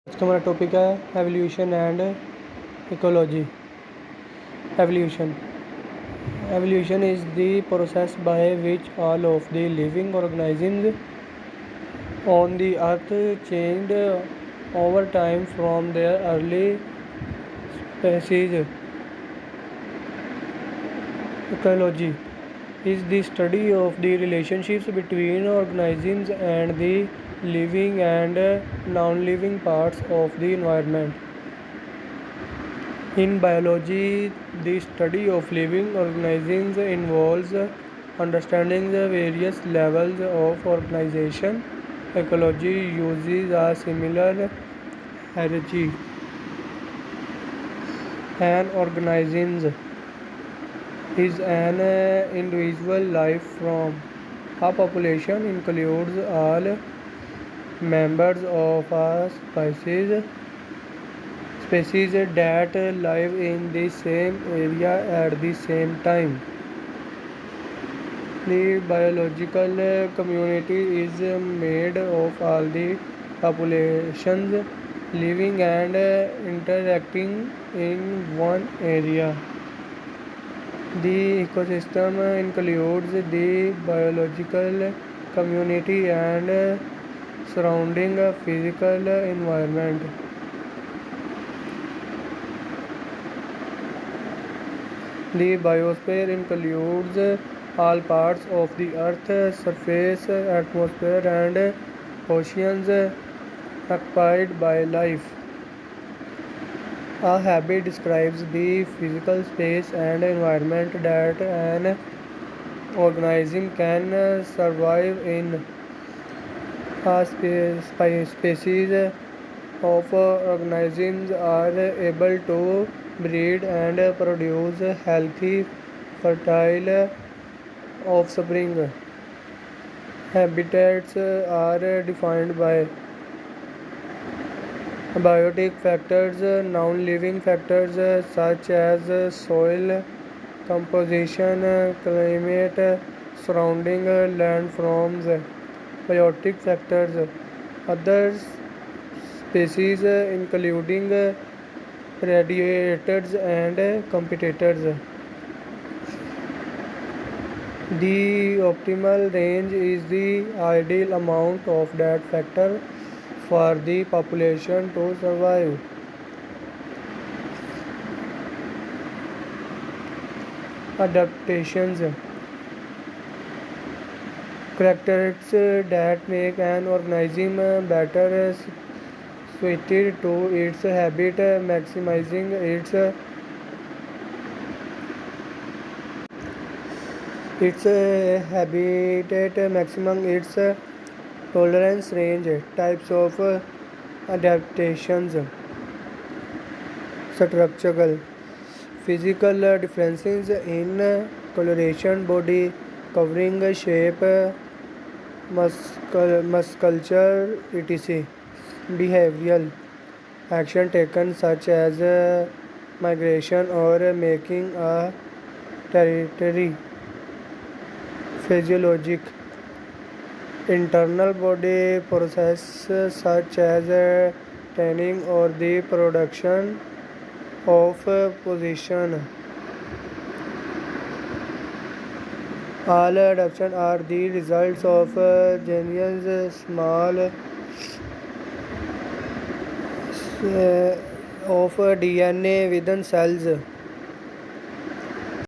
आज का हमारा टॉपिक है evolution and ecology. Evolution evolution is the process by which all of the living organisms on the earth changed over time from their early species. Ecology is the study of the relationships between organisms and the living and non-living parts of the environment. In biology, the study of living organisms involves understanding the various levels of organization. Ecology uses a similar hierarchy. An organism is an individual life form. A population includes all members of a species that live in the same area at the same time. The biological community is made of all the populations living and interacting in one area. The ecosystem includes the biological community and surrounding physical environment. The biosphere includes all parts of the Earth's surface, atmosphere, and oceans occupied by life. A habit describes the physical space and environment that an organism can survive in. A species of organisms are able to breed and produce healthy, fertile offspring. Habitats are defined by biotic factors, non-living factors such as soil composition, climate, surrounding landforms. Biotic factors, other species including predators and competitors. The optimal range is the ideal amount of that factor for the population to survive. Adaptations, characteristics that make an organism better suited to its habitat, maximizing its habitat, maximum its tolerance range. Types of adaptations: structural, physical differences in coloration, body covering, shape, musculature, etc. Behavioral, action taken such as migration or making a territory. Physiologic, internal body processes such as tanning or the production of position. All adaptations are the results of genuine small of DNA within cells.